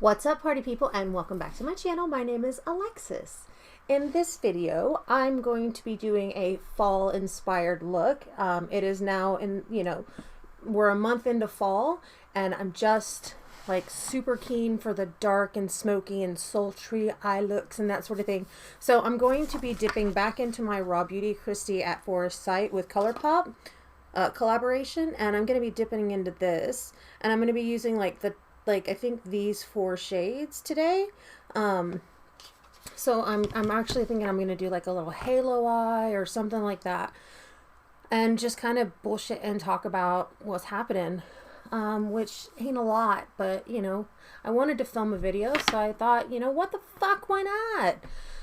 What's up, party people, and welcome back to my channel. My name is Alexis. In this video, I'm going to be doing a fall inspired look. It is now we're a month into fall, and I'm just like super keen for the dark and smoky and sultry eye looks and that sort of thing. So I'm going to be dipping back into my Raw Beauty Christy at Forest site with ColourPop collaboration, and I'm going to be dipping into this, and I'm going to be using I think these 4 shades today. So I'm actually thinking I'm going to do like a little halo eye or something like that, and just kind of bullshit and talk about what's happening, which ain't a lot, but I wanted to film a video, so I thought, what the fuck, why not?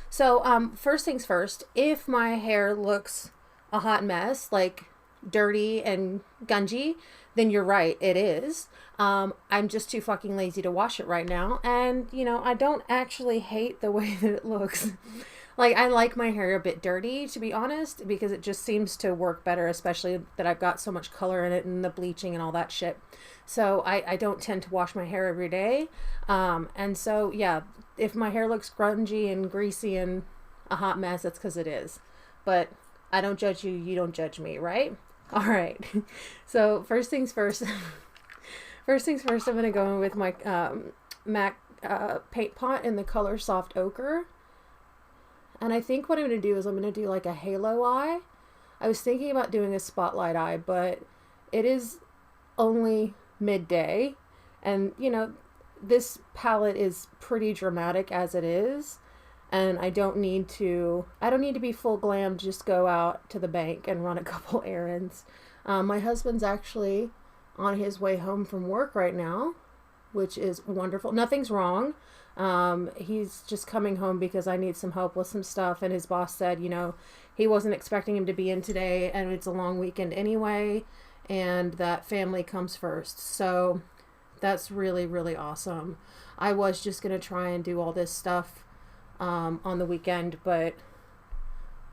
So first things first, if my hair looks a hot mess, like dirty and gungy, then you're right, it is. I'm just too fucking lazy to wash it right now, and I don't actually hate the way that it looks. Like, I like my hair a bit dirty, to be honest, because it just seems to work better, especially that I've got so much color in it and the bleaching and all that shit. So I don't tend to wash my hair every day, and so yeah, if my hair looks grungy and greasy and a hot mess, that's because it is. But I don't judge you, you don't judge me, right? All right. So first things first. First things first, I'm going to go in with my MAC paint pot in the color Soft Ochre. And I think what I'm going to do is I'm going to do like a halo eye. I was thinking about doing a spotlight eye, but it is only midday. And, this palette is pretty dramatic as it is. And I don't need to be full glam, just go out to the bank and run a couple errands. My husband's actually on his way home from work right now, which is wonderful. Nothing's wrong. He's just coming home because I need some help with some stuff, and his boss said, he wasn't expecting him to be in today, and it's a long weekend anyway, and that family comes first. So that's really, really awesome. I was just going to try and do all this stuff on the weekend, but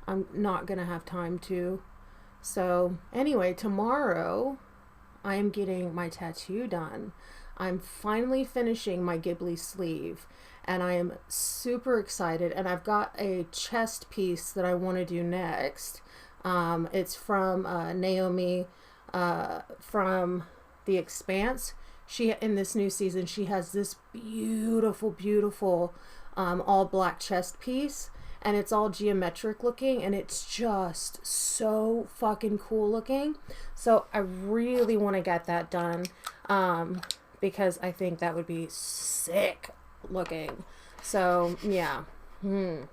I'm not going to have time to. So anyway, tomorrow I am getting my tattoo done. I'm finally finishing my Ghibli sleeve, and I am super excited, and I've got a chest piece that I want to do next. It's from Naomi from The Expanse. In this new season, she has this beautiful all black chest piece, and it's all geometric looking, and it's just so fucking cool looking. So I really want to get that done, because I think that would be sick looking. So yeah.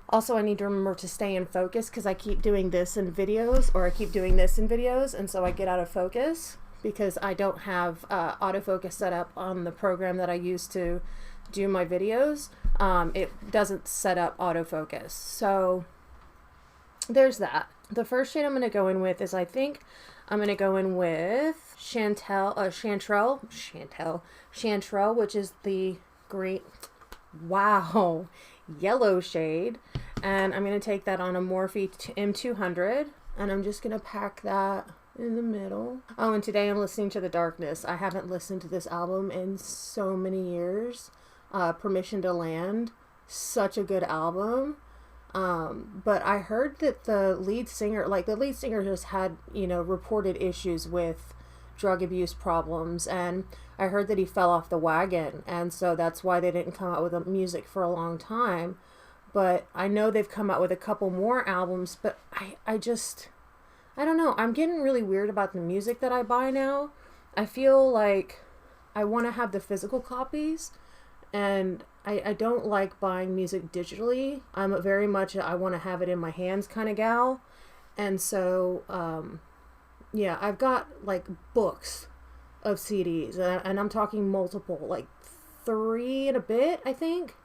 Also, I need to remember to stay in focus, because I keep doing this in videos, and so I get out of focus because I don't have autofocus set up on the program that I use to do my videos. It doesn't set up autofocus. So there's that. The first shade I'm going to go in with is, I think I'm going to go in with Chanterelle, which is the great, wow, yellow shade. And I'm going to take that on a Morphe M200, and I'm just going to pack that in the middle. Oh, and today I'm listening to The Darkness. I haven't listened to this album in so many years. Permission to Land, such a good album. But I heard that the lead singer has had, reported issues with drug abuse problems, and I heard that he fell off the wagon, and so that's why they didn't come out with music for a long time. But I know they've come out with a couple more albums, but I don't know. I'm getting really weird about the music that I buy now. I feel like I want to have the physical copies, and I don't like buying music digitally. I'm very much I want to have it in my hands kind of gal. And so, yeah, I've got like books of CDs, and I'm talking multiple, like 3 and a bit, I think.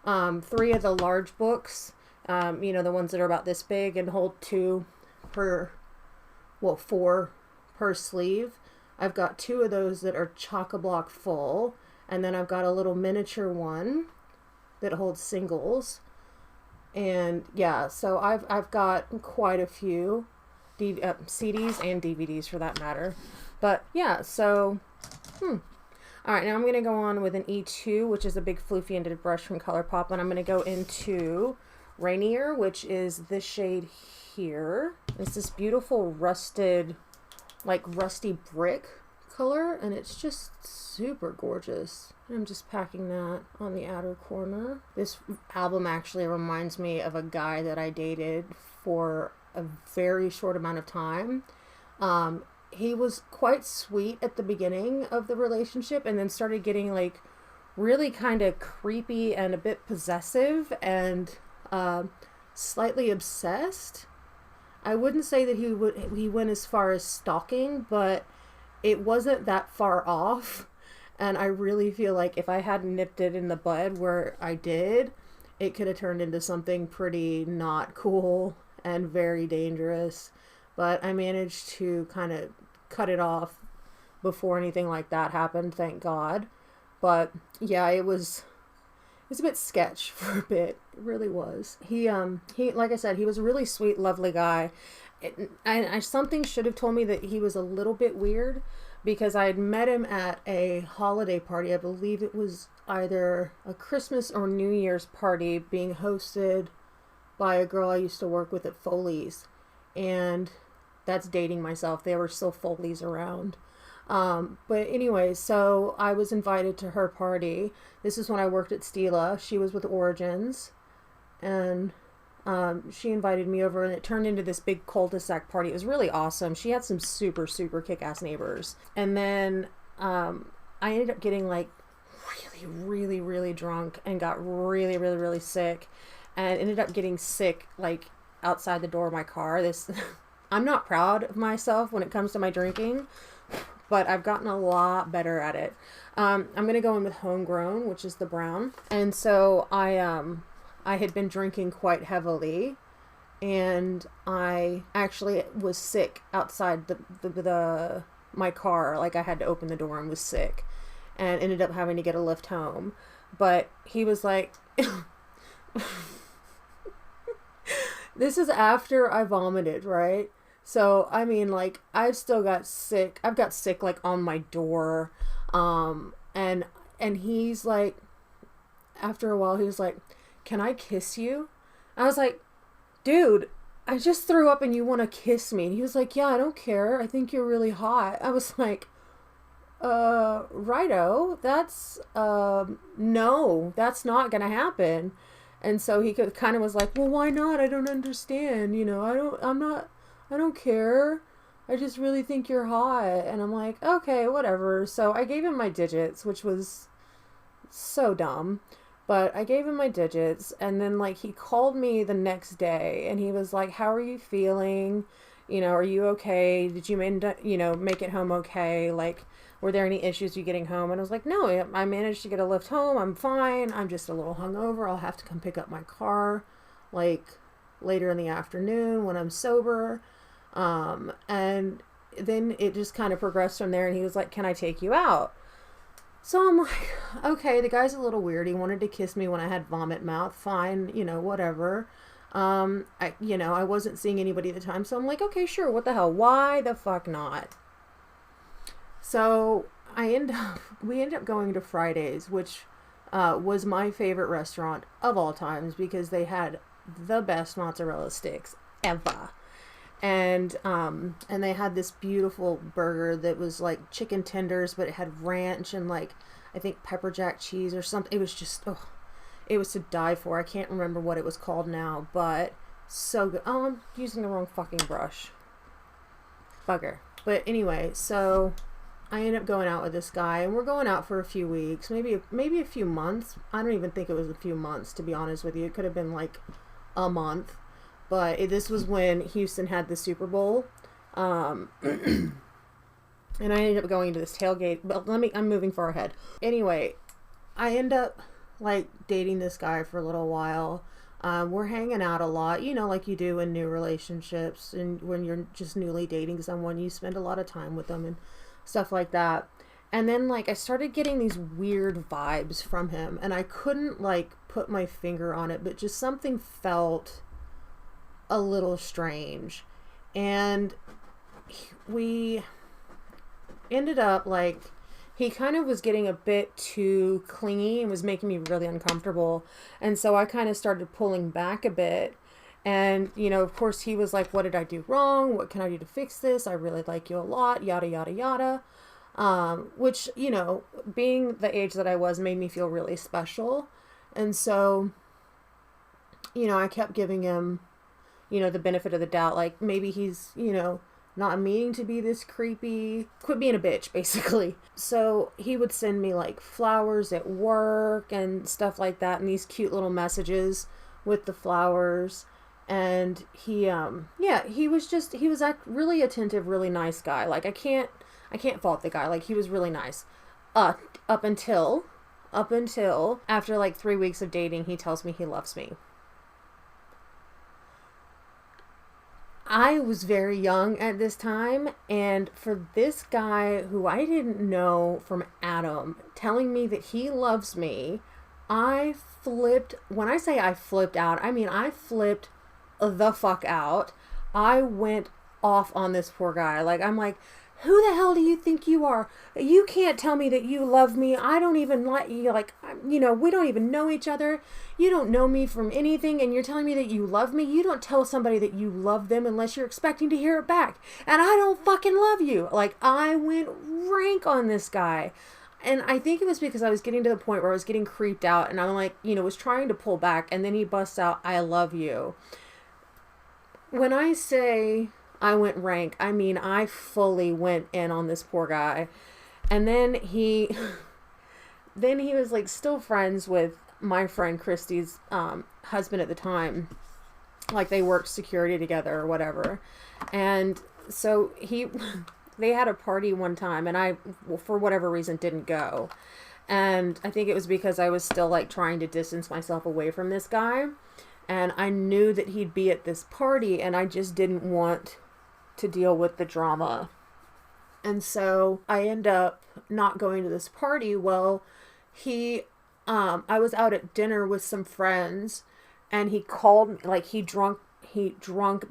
3 of the large books, the ones that are about this big and hold 4 per sleeve. I've got 2 of those that are chock-a-block full. And then I've got a little miniature one that holds singles. And yeah, so I've got quite a few CDs and DVDs for that matter. But yeah, so All right, now I'm going to go on with an E2, which is a big floofy ended brush from ColourPop, and I'm going to go into Rainier, which is this shade here. It's this beautiful rusted, like rusty brick color, and it's just super gorgeous. I'm just packing that on the outer corner. This album actually reminds me of a guy that I dated for a very short amount of time. He was quite sweet at the beginning of the relationship and then started getting like really kind of creepy and a bit possessive and slightly obsessed. I wouldn't say that he went as far as stalking, but it wasn't that far off. And I really feel like if I hadn't nipped it in the bud where I did, it could have turned into something pretty not cool and very dangerous. But I managed to kind of cut it off before anything like that happened, thank God. But yeah, it was a bit sketch for a bit. It really was. He like I said, he was a really sweet, lovely guy. Something should have told me that he was a little bit weird, because I had met him at a holiday party. I believe it was either a Christmas or New Year's party being hosted by a girl I used to work with at Foley's. And that's dating myself. There were still Foley's around. But anyway, so I was invited to her party. This is when I worked at Stila. She was with Origins. And she invited me over, and it turned into this big cul-de-sac party. It was really awesome. She had some super, super kick-ass neighbors. And then I ended up getting like really, really, really drunk and got really, really, really sick. And ended up getting sick like outside the door of my car. I'm not proud of myself when it comes to my drinking, but I've gotten a lot better at it. I'm going to go in with Homegrown, which is the brown. And so I had been drinking quite heavily, and I actually was sick outside my car. Like I had to open the door and was sick, and ended up having to get a lift home. But he was like, this is after I vomited, right? So, I mean, like, I've still got sick. I've got sick, like, on my door. And he's like, after a while, he was like, can I kiss you? I was like, dude, I just threw up and you want to kiss me. And he was like, yeah, I don't care. I think you're really hot. I was like, righto. That's, no, that's not going to happen. And so he kind of was like, well, why not? I don't understand. You know, I don't care. I just really think you're hot. And I'm like, okay, whatever. So I gave him my digits, which was so dumb. But I gave him my digits, and then like he called me the next day, and he was like, how are you feeling? You know, are you okay? Did you make it home okay? Like, were there any issues you getting home? And I was like, no, I managed to get a lift home. I'm fine. I'm just a little hungover. I'll have to come pick up my car like later in the afternoon when I'm sober. And then it just kind of progressed from there, and he was like, can I take you out? So I'm like, okay, the guy's a little weird. He wanted to kiss me when I had vomit mouth. Fine, whatever. I wasn't seeing anybody at the time, so I'm like, okay, sure, what the hell? Why the fuck not? So we end up going to Fridays, which was my favorite restaurant of all times, because they had the best mozzarella sticks ever. And they had this beautiful burger that was like chicken tenders, but it had ranch and like, I think pepper jack cheese or something. It was just, it was to die for. I can't remember what it was called now, but so good. Oh, I'm using the wrong fucking brush. Bugger. But anyway, so I ended up going out with this guy, and we're going out for a few weeks, maybe a few months. I don't even think it was a few months, to be honest with you. It could have been like a month. But this was when Houston had the Super Bowl. And I ended up going to this tailgate. But I'm moving far ahead. Anyway, I end up like dating this guy for a little while. We're hanging out a lot, like you do in new relationships. And when you're just newly dating someone, you spend a lot of time with them and stuff like that. And then like I started getting these weird vibes from him. And I couldn't like put my finger on it, but just something felt a little strange. And we ended up like he kind of was getting a bit too clingy and was making me really uncomfortable. And so I kind of started pulling back a bit. And, you know, of course, he was like, what did I do wrong? What can I do to fix this? I really like you a lot, yada, yada, yada. Which, you know, being the age that I was made me feel really special. And so, you know, I kept giving him, you know, the benefit of the doubt. Like, maybe he's, you know, not meaning to be this creepy. Quit being a bitch, basically. So he would send me like flowers at work and stuff like that, and these cute little messages with the flowers. And he was a really attentive, really nice guy. Like, I can't fault the guy. Like, he was really nice. Up until after like 3 weeks of dating, he tells me he loves me. I was very young at this time, and for this guy who I didn't know from Adam telling me that he loves me, I flipped. When I say I flipped out, I mean I flipped the fuck out. I went off on this poor guy. Like, I'm like, who the hell do you think you are? You can't tell me that you love me. I don't even like you. Like, you know, we don't even know each other. You don't know me from anything, and you're telling me that you love me? You don't tell somebody that you love them unless you're expecting to hear it back. And I don't fucking love you. Like, I went rank on this guy. And I think it was because I was getting to the point where I was getting creeped out, and I'm like, you know, was trying to pull back, and then he busts out, I love you. When I say I went rank, I mean I fully went in on this poor guy. And then he was like still friends with my friend Christy's husband at the time. Like, they worked security together or whatever. And so they had a party one time, and I, for whatever reason, didn't go. And I think it was because I was still like trying to distance myself away from this guy. And I knew that he'd be at this party, and I just didn't want to deal with the drama. And so I end up not going to this party. Well, I was out at dinner with some friends, and he called, like, he drunk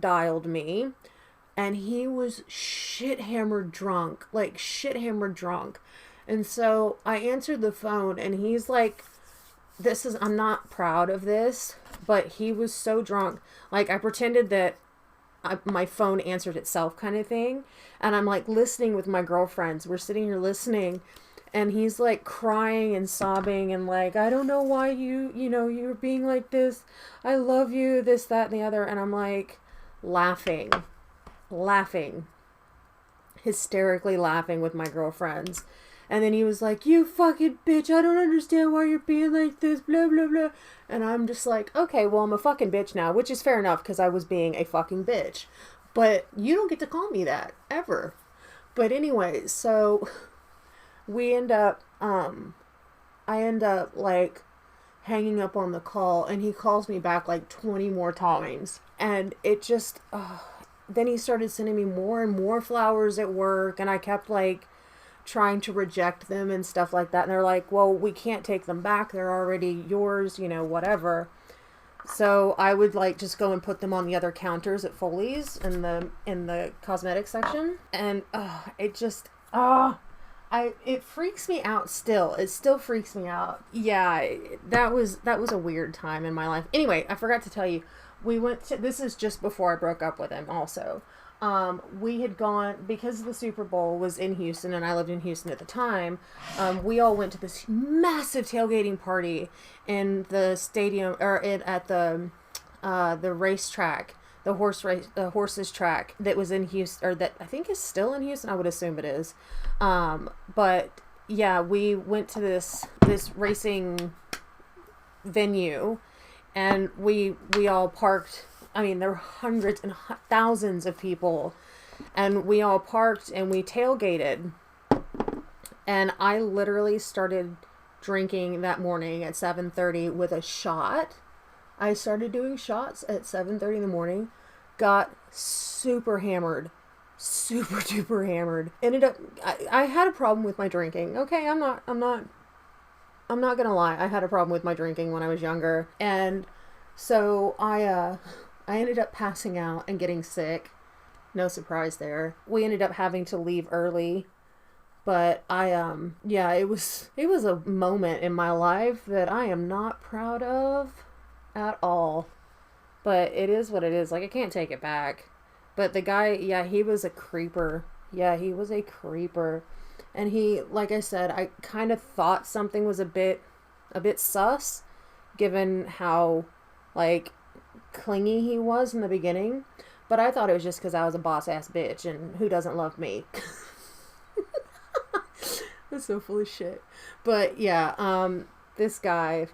dialed me, and he was shit hammered drunk. And so I answered the phone, and he's like, I'm not proud of this, but he was so drunk. Like, I pretended that my phone answered itself kind of thing. And I'm like listening with my girlfriends. We're sitting here listening, and he's like crying and sobbing and like, I don't know why you're being like this. I love you, this, that, and the other. And I'm like laughing, hysterically laughing with my girlfriends. And then he was like, you fucking bitch, I don't understand why you're being like this, blah, blah, blah. And I'm just like, okay, well, I'm a fucking bitch now, which is fair enough because I was being a fucking bitch. But you don't get to call me that, ever. But anyway, so we end up, I end up, like, hanging up on the call, and he calls me back, like, 20 more times. And it just, then he started sending me more and more flowers at work, and I kept, like, trying to reject them and stuff like that. And they're like, well, we can't take them back. They're already yours, you know, whatever. So I would like just go and put them on the other counters at Foley's in the cosmetic section. And it freaks me out still. It still freaks me out. Yeah, that was a weird time in my life. Anyway, I forgot to tell you, this is just before I broke up with him also. We had gone, because the Super Bowl was in Houston and I lived in Houston at the time, we all went to this massive tailgating party in the stadium, or at the racetrack, the horses track that was in Houston, or that I think is still in Houston. I would assume it is. But yeah, we went to this racing venue, and we all parked. I mean, there were hundreds and thousands of people, and we all parked and we tailgated, and I literally started drinking that morning at 7:30 with a shot. I started doing shots at 7:30 in the morning, got super hammered, super duper hammered. Ended up, I had a problem with my drinking. Okay, I'm not gonna lie. I had a problem with my drinking when I was younger, and so I ended up passing out and getting sick. No surprise there. We ended up having to leave early But yeah, it was a moment in my life that I am not proud of at all. But it is what it is. Like, I can't take it back. But the guy, yeah, he was a creeper. Yeah, he was a creeper. And he, like I said, I kind of thought something was a bit sus, given how, like, clingy he was in the beginning. But I thought it was just because I was a boss ass bitch, and who doesn't love me? That's so full of shit. But yeah, this guy,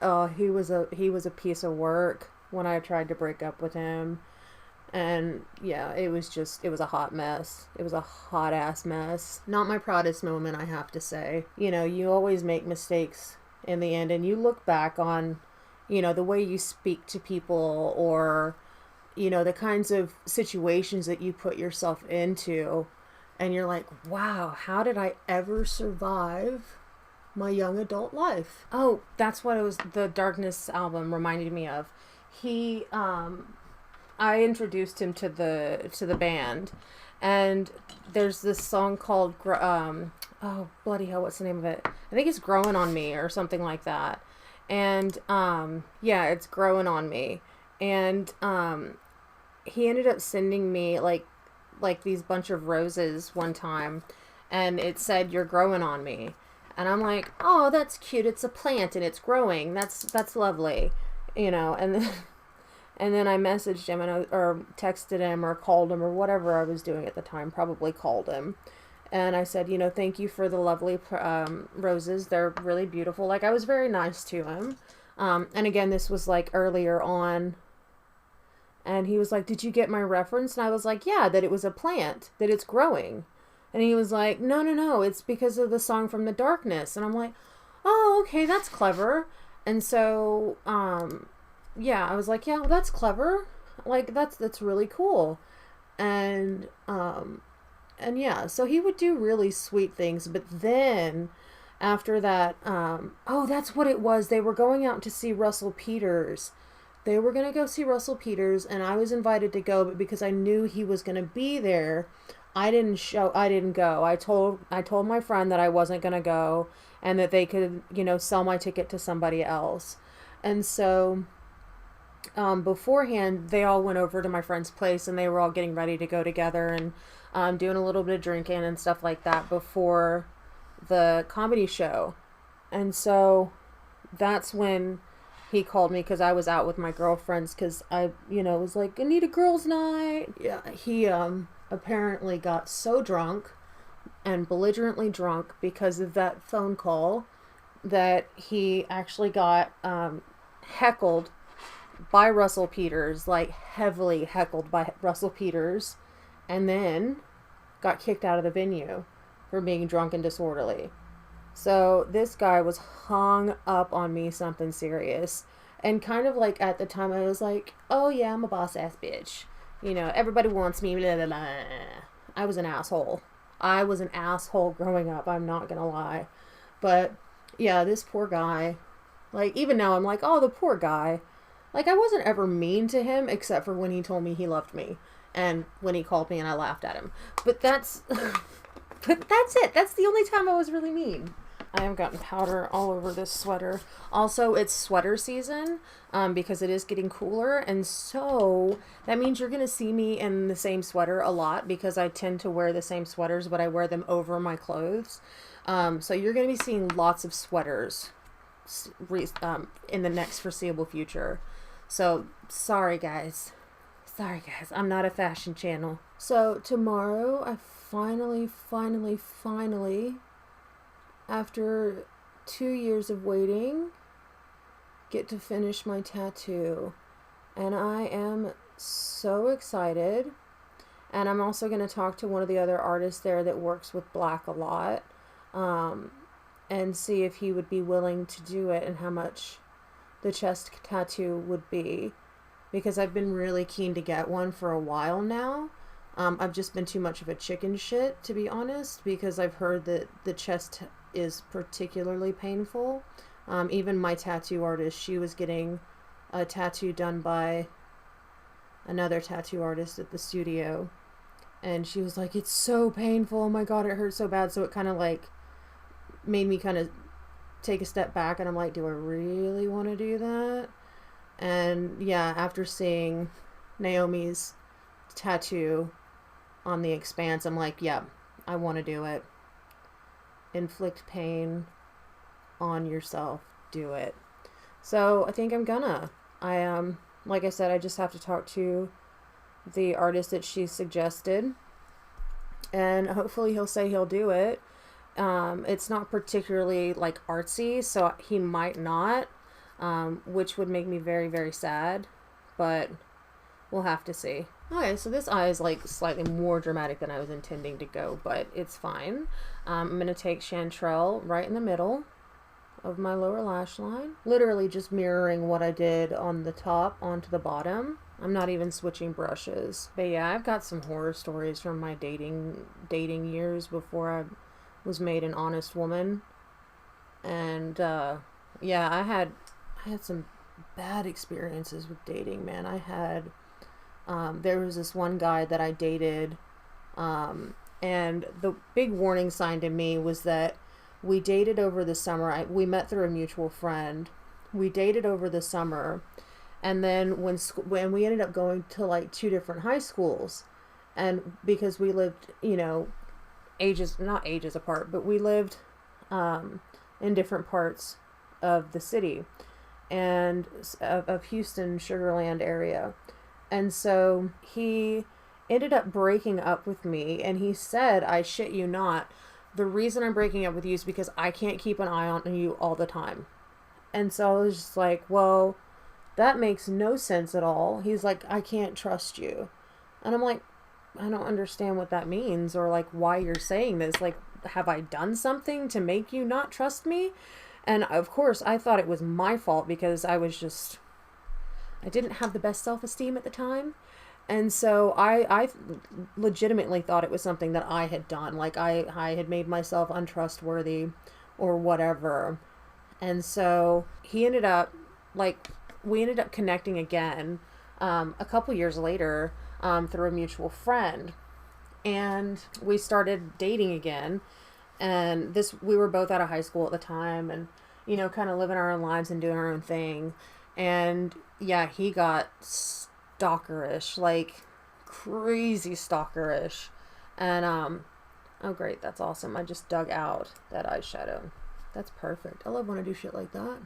he was a piece of work when I tried to break up with him. And yeah, it was a hot mess. It was a hot ass mess. Not my proudest moment, I have to say. You know, you always make mistakes in the end, and you look back on, the way you speak to people, or, the kinds of situations that you put yourself into, and you're like, wow, how did I ever survive my young adult life? Oh, that's what it was. The Darkness album reminded me of. I introduced him to the band, and there's this song called oh bloody hell, what's the name of it? I think it's Growing on Me or something like that. And yeah, it's Growing on Me. And he ended up sending me like these bunch of roses one time, and it said, "You're growing on me." And I'm like, "Oh, that's cute. It's a plant and it's growing. That's lovely." And then and then I messaged him, or texted him, or called him, or whatever I was doing at the time. Probably called him. And I said, thank you for the lovely roses. They're really beautiful. Like, I was very nice to him. And again, this was like earlier on. And he was like, "Did you get my reference?" And I was like, "Yeah, that it was a plant, that it's growing." And he was like, No, it's because of the song from The Darkness." And I'm like, "Oh, okay, that's clever." And so, yeah, I was like, "Yeah, well, that's clever. Like, that's really cool." And yeah, so he would do really sweet things. But then after that, oh, that's what it was. They were going out to see Russell Peters. They were going to go see Russell Peters, and I was invited to go, but because I knew he was going to be there, I didn't go. I told my friend that I wasn't going to go, and that they could, sell my ticket to somebody else. And so, beforehand, they all went over to my friend's place, and they were all getting ready to go together, and doing a little bit of drinking and stuff like that before the comedy show. And so that's when he called me, because I was out with my girlfriends, because I, was like, "I need a girls' night." Yeah, he apparently got so drunk and belligerently drunk because of that phone call that he actually got heckled by Russell Peters, like heavily heckled by Russell Peters, and then got kicked out of the venue for being drunk and disorderly. So this guy was hung up on me something serious. And kind of like at the time I was like, "Oh yeah, I'm a boss ass bitch. Everybody wants me, blah, blah, blah." I was an asshole. I was an asshole growing up, I'm not gonna lie. But yeah, this poor guy, like, even now I'm like, "Oh, the poor guy." Like, I wasn't ever mean to him except for when he told me he loved me. And when he called me and I laughed at him. But that's it. That's the only time I was really mean. I have gotten powder all over this sweater. Also, it's sweater season, because it is getting cooler, and so that means you're going to see me in the same sweater a lot, because I tend to wear the same sweaters, but I wear them over my clothes. So you're going to be seeing lots of sweaters in the next foreseeable future. So, sorry guys, I'm not a fashion channel. So, tomorrow, I finally, after 2 years of waiting, get to finish my tattoo. And I am so excited. And I'm also going to talk to one of the other artists there that works with black a lot, and see if he would be willing to do it and how much the chest tattoo would be. Because I've been really keen to get one for a while now. I've just been too much of a chicken shit, to be honest, because I've heard that the chest is particularly painful. Even my tattoo artist, she was getting a tattoo done by another tattoo artist at the studio, And she was like, it's so painful. Oh my God, it hurts so bad. So it kind of like made me kind of take a step back, and I'm like, do I really want to do that? And yeah, after seeing Naomi's tattoo on the expanse, I'm like, yeah, I want to do it. Inflict pain on yourself. Do it. So I think I'm gonna. Like I said, I just have to talk to the artist that she suggested, and hopefully he'll say he'll do it. It's not particularly like artsy, so he might not, which would make me very, very sad, but we'll have to see. Okay, so this eye is like slightly more dramatic than I was intending to go, but it's fine. I'm going to take Chanterelle right in the middle of my lower lash line, literally just mirroring what I did on the top onto the bottom. I'm not even switching brushes. But yeah, I've got some horror stories from my dating years before I was made an honest woman. And yeah, I had some bad experiences with dating, man. I had there was this one guy that I dated, and the big warning sign to me was that we dated over the summer. We met through a mutual friend. We dated over the summer, and then when we ended up going to like 2 different high schools, and because we lived, you know, not ages apart, but we lived in different parts of the city and of Houston, Sugarland area. And so he ended up breaking up with me, and he said, I shit you not, the reason I'm breaking up with you is because I can't keep an eye on you all the time. And so I was just like, well, that makes no sense at all. He's like, I can't trust you. And I'm like, I don't understand what that means, or like why you're saying this. Like, have I done something to make you not trust me? And of course I thought it was my fault because I didn't have the best self-esteem at the time. And so I legitimately thought it was something that I had done. Like I had made myself untrustworthy or whatever. And so we ended up connecting again a couple years later through a mutual friend. And we started dating again. And we were both out of high school at the time, and, you know, kind of living our own lives and doing our own thing. And yeah, he got stalkerish, like crazy stalkerish. And oh great, that's awesome. I just dug out that eyeshadow. That's perfect. I love when I do shit like that.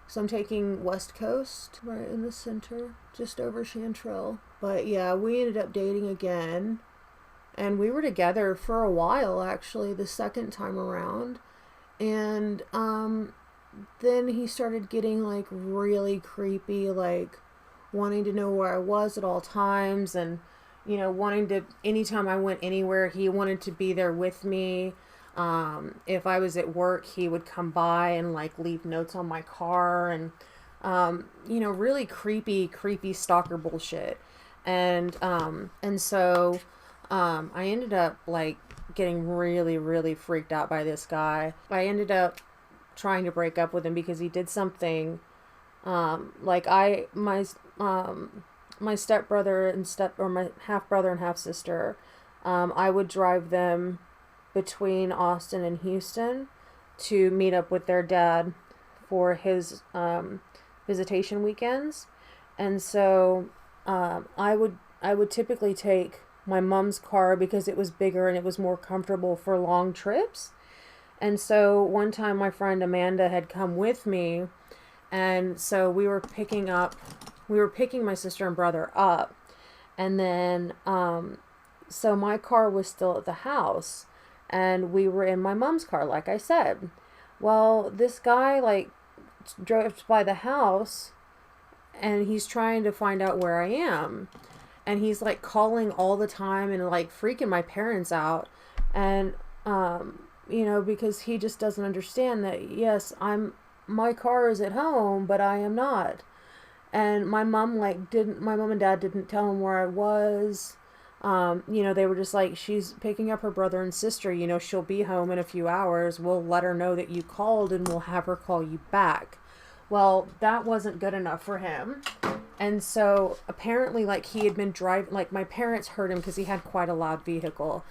So I'm taking West Coast right in the center, just over Chanterelle. But yeah, we ended up dating again, and we were together for a while actually the second time around. And then he started getting like really creepy, like wanting to know where I was at all times, and, you know, wanting to, anytime I went anywhere, he wanted to be there with me. If I was at work, he would come by and like leave notes on my car, and you know, really creepy stalker bullshit. And so I ended up like getting really freaked out by this guy. I ended up trying to break up with him because he did something like my stepbrother and my half brother and half sister, I would drive them between Austin and Houston to meet up with their dad for his visitation weekends. And so I would typically take my mom's car because it was bigger and it was more comfortable for long trips. And so one time my friend Amanda had come with me, and so we were picking my sister and brother up. And then so my car was still at the house, and we were in my mom's car, like I said. Well, this guy like drove by the house, and he's trying to find out where I am. And he's like calling all the time and like freaking my parents out. And, you know, because he just doesn't understand that, yes, my car is at home, but I am not. And my mom and dad didn't tell him where I was. You know, they were just like, she's picking up her brother and sister, you know, she'll be home in a few hours. We'll let her know that you called and we'll have her call you back. Well, that wasn't good enough for him. And so apparently, like, he had been driving, like, my parents heard him because he had quite a loud vehicle,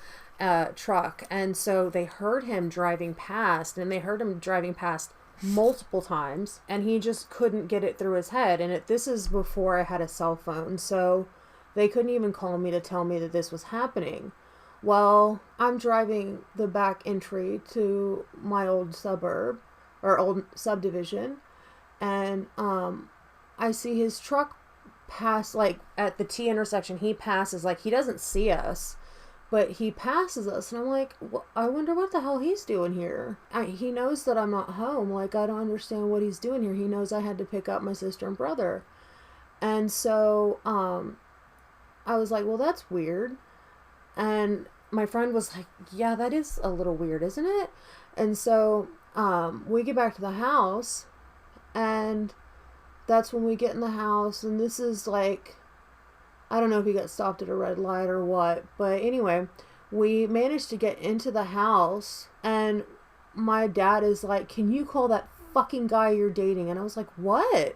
truck. And so they heard him driving past, and they heard him driving past multiple times, and he just couldn't get it through his head. And this is before I had a cell phone, so they couldn't even call me to tell me that this was happening. Well, I'm driving the back entry to my old suburb, or old subdivision, and I see his truck pass, like, at the T intersection. He passes, like, he doesn't see us, but he passes us, and I'm like, I wonder what the hell he's doing here. He knows that I'm not home. Like, I don't understand what he's doing here. He knows I had to pick up my sister and brother. And so, I was like, well, that's weird. And my friend was like, yeah, that is a little weird, isn't it? And so, we get back to the house, and that's when we get in the house, and this is like, I don't know if he got stopped at a red light or what, but anyway, we managed to get into the house, and my dad is like, can you call that fucking guy you're dating? And I was like, what?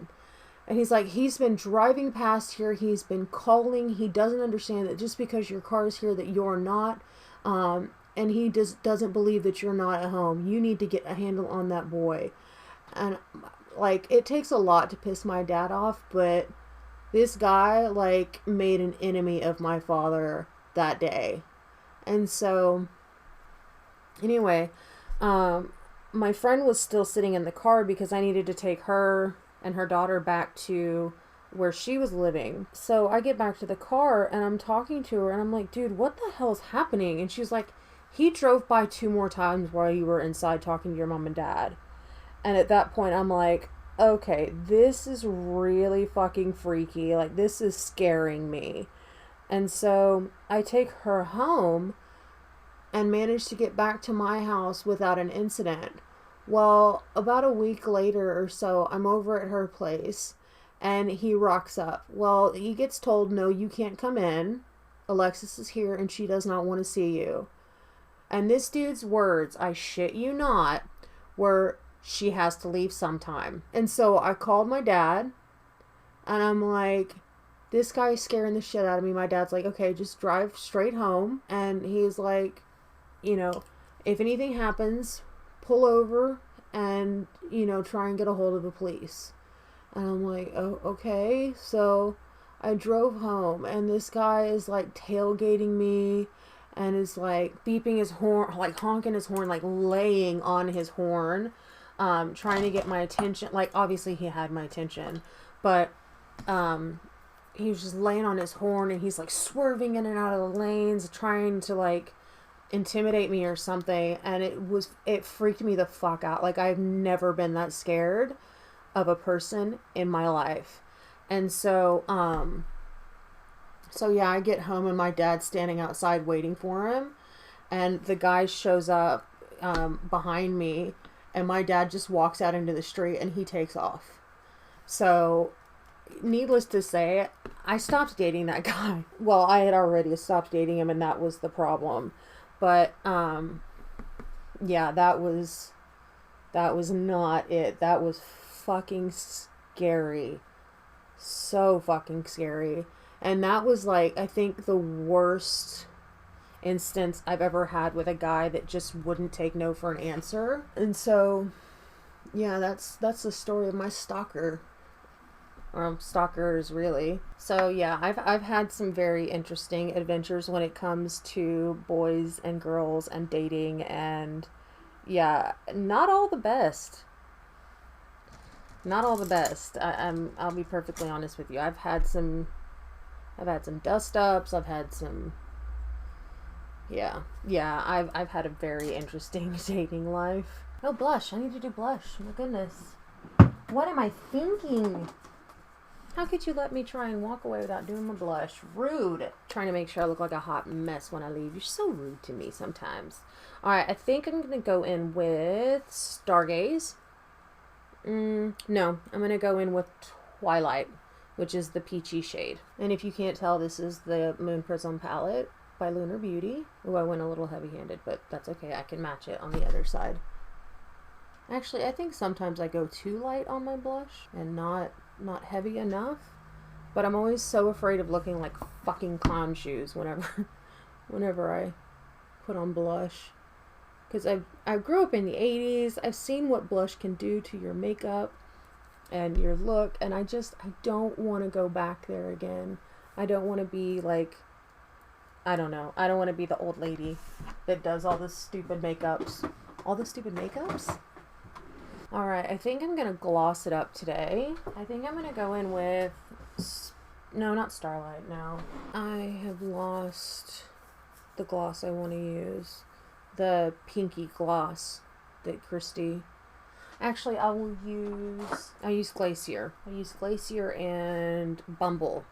And he's like, he's been driving past here, he's been calling, he doesn't understand that just because your car is here that you're not, and he just doesn't believe that you're not at home. You need to get a handle on that boy. And, like, it takes a lot to piss my dad off, but this guy, like, made an enemy of my father that day. And so, anyway, my friend was still sitting in the car because I needed to take her and her daughter back to where she was living. So I get back to the car, and I'm talking to her, and I'm like, dude, what the hell's happening? And she's like, he drove by 2 more times while you were inside talking to your mom and dad. And at that point, I'm like, okay, this is really fucking freaky. Like, this is scaring me. And so I take her home and manage to get back to my house without an incident. Well, about a week later or so, I'm over at her place, and he rocks up. Well, he gets told, no, you can't come in. Alexis is here, and she does not want to see you. And this dude's words, I shit you not, were, she has to leave sometime. And so I called my dad, and I'm like, this guy's scaring the shit out of me. My dad's like, okay, just drive straight home. And he's like, you know, if anything happens, pull over and, you know, try and get a hold of the police. And I'm like, oh, okay. So I drove home, and this guy is like tailgating me and is like beeping his horn, like honking his horn, like laying on his horn, trying to get my attention. Like, obviously he had my attention, but he was just laying on his horn, and he's like swerving in and out of the lanes, trying to like intimidate me or something. And it freaked me the fuck out. Like, I've never been that scared of a person in my life. And so yeah, I get home, and my dad's standing outside waiting for him, and the guy shows up behind me, and my dad just walks out into the street, and he takes off. So, needless to say, I stopped dating that guy. Well, I had already stopped dating him, and that was the problem. But, yeah, that was not it. That was fucking scary. So fucking scary. And that was, like, I think the worst instance I've ever had with a guy that just wouldn't take no for an answer. And so, yeah, that's the story of my stalker. Or stalkers, really. So, yeah, I've had some very interesting adventures when it comes to boys and girls and dating, and, yeah, not all the best. Not all the best. I'll be perfectly honest with you. I've had some dust ups. I've had some, I've had a very interesting dating life. Oh, blush. I need to do blush. Oh my goodness. What am I thinking? How could you let me try and walk away without doing my blush? Rude. Trying to make sure I look like a hot mess when I leave. You're so rude to me sometimes. Alright, I think I'm going to go in with Stargaze. No, I'm going to go in with Twilight, which is the peachy shade. And if you can't tell, this is the Moon Prism palette by Lunar Beauty. Oh, I went a little heavy-handed, but that's okay. I can match it on the other side. Actually, I think sometimes I go too light on my blush and not heavy enough. But I'm always so afraid of looking like fucking clown shoes whenever I put on blush. Because I grew up in the 80s. I've seen what blush can do to your makeup and your look. And I don't want to go back there again. I don't want to be like, I don't know. I don't want to be the old lady that does all the stupid makeups. All the stupid makeups? Alright, I think I'm going to gloss it up today. I think I'm going to go in with... No, not Starlight, no. I have lost the gloss I want to use. The pinky gloss that Christy... Actually, I'll use Glacier. I'll use Glacier and Bumble.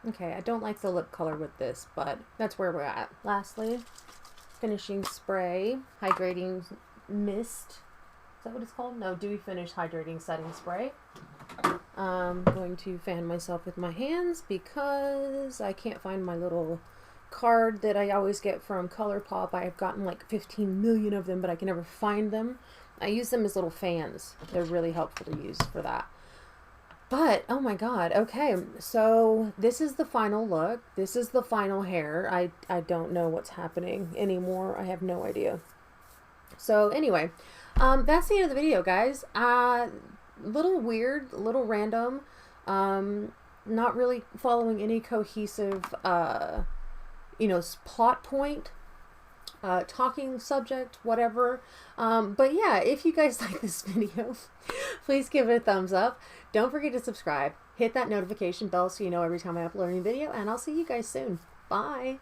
Okay, I don't like the lip color with this, but that's where we're at. Lastly, finishing spray, hydrating mist. Is that what it's called? No, Dewy Finish Hydrating Setting Spray. I'm going to fan myself with my hands because I can't find my little card that I always get from ColourPop. I've gotten like 15 million of them, but I can never find them. I use them as little fans. They're really helpful to use for that. But, oh my god, okay, so this is the final look. This is the final hair. I don't know what's happening anymore. I have no idea. So, anyway, that's the end of the video, guys. Little weird, little random. Not really following any cohesive, plot point. Talking subject, whatever. But yeah, if you guys like this video, please give it a thumbs up. Don't forget to subscribe. Hit that notification bell so you know every time I upload a new video, and I'll see you guys soon. Bye!